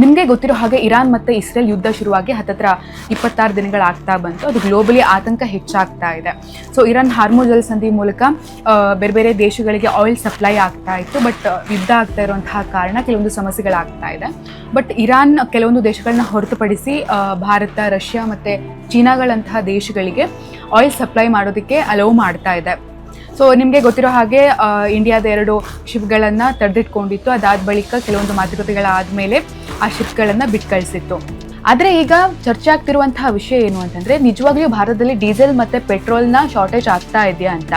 ನಿಮಗೆ ಗೊತ್ತಿರೋ ಹಾಗೆ ಇರಾನ್ ಮತ್ತು ಇಸ್ರೇಲ್ ಯುದ್ಧ ಶುರುವಾಗಿ ಹತ್ತತ್ರ 26 ದಿನಗಳಾಗ್ತಾ ಬಂತು. ಅದು ಗ್ಲೋಬಲಿ ಆತಂಕ ಹೆಚ್ಚಾಗ್ತಾ ಇದೆ. ಸೊ ಇರಾನ್ ಹಾರ್ಮುಜ್ ಜಲಸಂಧಿ ಮೂಲಕ ಬೇರೆ ಬೇರೆ ದೇಶಗಳಿಗೆ ಆಯಿಲ್ ಸಪ್ಲೈ ಆಗ್ತಾ ಇತ್ತು. ಬಟ್ ಯುದ್ಧ ಆಗ್ತಾ ಇರುವಂತಹ ಕಾರಣ ಕೆಲವೊಂದು ಸಮಸ್ಯೆಗಳಾಗ್ತಾ ಇದೆ. ಬಟ್ ಇರಾನ್ ಕೆಲವೊಂದು ದೇಶಗಳನ್ನ ಹೊರತುಪಡಿಸಿ ಭಾರತ, ರಷ್ಯಾ ಮತ್ತು ಚೀನಾಗಳಂತಹ ದೇಶಗಳಿಗೆ ಆಯಿಲ್ ಸಪ್ಲೈ ಮಾಡೋದಕ್ಕೆ ಅಲೋ ಮಾಡ್ತಾ ಇದೆ. ಸೊ ನಿಮಗೆ ಗೊತ್ತಿರೋ ಹಾಗೆ ಇಂಡಿಯಾದ 2 ಶಿಪ್ಗಳನ್ನು ತಡೆದಿಟ್ಕೊಂಡಿತ್ತು. ಅದಾದ ಬಳಿಕ ಕೆಲವೊಂದು ಮಾತುಕತೆಗಳಾದ ಮೇಲೆ ಆ ಶಿಪ್ಗಳನ್ನು ಬಿಟ್ಟು ಕಳಿಸಿತ್ತು. ಆದರೆ ಈಗ ಚರ್ಚೆ ಆಗ್ತಿರುವಂತಹ ವಿಷಯ ಏನು ಅಂತಂದರೆ, ನಿಜವಾಗ್ಲೂ ಭಾರತದಲ್ಲಿ ಡೀಸೆಲ್ ಮತ್ತು ಪೆಟ್ರೋಲ್ನ ಶಾರ್ಟೇಜ್ ಆಗ್ತಾ ಇದೆಯಾ ಅಂತ.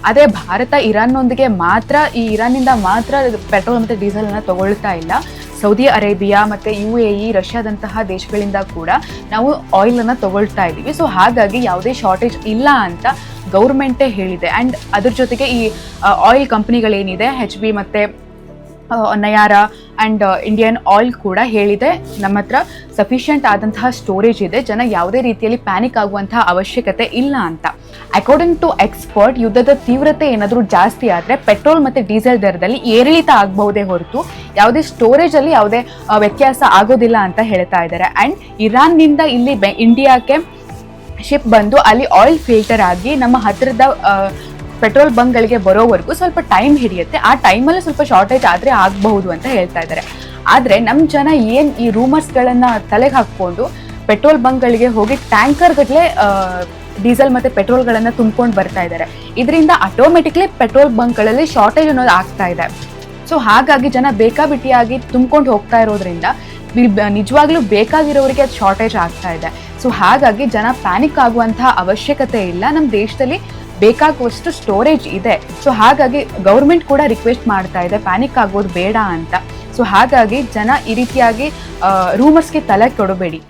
ಆದರೆ ಭಾರತ ಇರಾನ್ನೊಂದಿಗೆ ಮಾತ್ರ, ಇರಾನ್ನಿಂದ ಮಾತ್ರ ಪೆಟ್ರೋಲ್ ಮತ್ತು ಡೀಸೆಲನ್ನು ತಗೊಳ್ತಾ ಇಲ್ಲ. ಸೌದಿ ಅರೇಬಿಯಾ ಮತ್ತು UAE, ರಷ್ಯಾದಂತಹ ದೇಶಗಳಿಂದ ಕೂಡ ನಾವು ಆಯಿಲನ್ನು ತಗೊಳ್ತಾ ಇದ್ದೀವಿ. ಸೊ ಹಾಗಾಗಿ ಯಾವುದೇ ಶಾರ್ಟೇಜ್ ಇಲ್ಲ ಅಂತ ಗೌರ್ಮೆಂಟೇ ಹೇಳಿದೆ. ಆ್ಯಂಡ್ ಅದ್ರ ಜೊತೆಗೆ ಈ ಆಯಿಲ್ ಕಂಪ್ನಿಗಳೇನಿದೆ HB ಮತ್ತು ನಯಾರಾ ಆ್ಯಂಡ್ ಇಂಡಿಯನ್ ಆಯಿಲ್ ಕೂಡ ಹೇಳಿದೆ, ನಮ್ಮ ಹತ್ರ ಸಫಿಷಿಯೆಂಟ್ ಆದಂತಹ ಸ್ಟೋರೇಜ್ ಇದೆ, ಜನ ಯಾವುದೇ ರೀತಿಯಲ್ಲಿ ಪ್ಯಾನಿಕ್ ಆಗುವಂತಹ ಅವಶ್ಯಕತೆ ಇಲ್ಲ ಅಂತ. ಅಕಾರ್ಡಿಂಗ್ ಟು ಎಕ್ಸ್ಪರ್ಟ್, ಯುದ್ಧದ ತೀವ್ರತೆ ಏನಾದರೂ ಜಾಸ್ತಿ ಆದರೆ ಪೆಟ್ರೋಲ್ ಮತ್ತು ಡೀಸೆಲ್ ದರದಲ್ಲಿ ಏರಿಳಿತ ಆಗಬಹುದೇ ಹೊರತು ಯಾವುದೇ ಸ್ಟೋರೇಜಲ್ಲಿ ಯಾವುದೇ ವ್ಯತ್ಯಾಸ ಆಗೋದಿಲ್ಲ ಅಂತ ಹೇಳ್ತಾ ಇದ್ದಾರೆ. ಆ್ಯಂಡ್ ಇರಾನ್ನಿಂದ ಇಲ್ಲಿ ಇಂಡಿಯಾಕ್ಕೆ ಶಿಪ್ ಬಂದು ಅಲ್ಲಿ ಆಯಿಲ್ ಫಿಲ್ಟರ್ ಆಗಿ ನಮ್ಮ ಹತ್ತಿರದ ಪೆಟ್ರೋಲ್ ಬಂಕ್ಗಳಿಗೆ ಬರೋವರೆಗೂ ಸ್ವಲ್ಪ ಟೈಮ್ ಹಿಡಿಯುತ್ತೆ. ಆ ಟೈಮಲ್ಲಿ ಸ್ವಲ್ಪ ಶಾರ್ಟೇಜ್ ಆದರೆ ಆಗಬಹುದು ಅಂತ ಹೇಳ್ತಾ ಇದ್ದಾರೆ. ಆದರೆ ನಮ್ಮ ಜನ ಏನು ಈ ರೂಮರ್ಸ್ಗಳನ್ನು ತಲೆಗೆ ಹಾಕ್ಕೊಂಡು ಪೆಟ್ರೋಲ್ ಬಂಕ್ಗಳಿಗೆ ಹೋಗಿ ಟ್ಯಾಂಕರ್ ಗಟ್ಟಲೆ ಡೀಸೆಲ್ ಮತ್ತು ಪೆಟ್ರೋಲ್ಗಳನ್ನು ತುಂಬ್ಕೊಂಡು ಬರ್ತಾ ಇದ್ದಾರೆ. ಇದರಿಂದ ಆಟೋಮೆಟಿಕ್ಲಿ ಪೆಟ್ರೋಲ್ ಬಂಕ್ಗಳಲ್ಲಿ ಶಾರ್ಟೇಜ್ ಅನ್ನೋದು ಆಗ್ತಾ ಇದೆ. ಸೊ ಹಾಗಾಗಿ ಜನ ಬೇಕಾಬಿಟ್ಟಿಯಾಗಿ ತುಂಬ್ಕೊಂಡು ಹೋಗ್ತಾ ಇರೋದ್ರಿಂದ ನಿಜವಾಗ್ಲೂ ಬೇಕಾಗಿರೋರಿಗೆ ಅದು ಶಾರ್ಟೇಜ್ ಆಗ್ತಾ ಇದೆ. ಸೊ ಹಾಗಾಗಿ ಜನ ಪ್ಯಾನಿಕ್ ಆಗುವಂತಹ ಅವಶ್ಯಕತೆ ಇಲ್ಲ. ನಮ್ಮ ದೇಶದಲ್ಲಿ ಬೇಕಾಗುವಷ್ಟು ಸ್ಟೋರೇಜ್ ಇದೆ. ಸೊ ಹಾಗಾಗಿ ಗೌರ್ಮೆಂಟ್ ಕೂಡ ರಿಕ್ವೆಸ್ಟ್ ಮಾಡ್ತಾ ಇದೆ, ಪ್ಯಾನಿಕ್ ಆಗೋದು ಬೇಡ ಅಂತ. ಸೊ ಹಾಗಾಗಿ ಜನ ಈ ರೀತಿಯಾಗಿ ರೂಮರ್ಸ್ಗೆ ತಲೆ ಕೊಡಬೇಡಿ.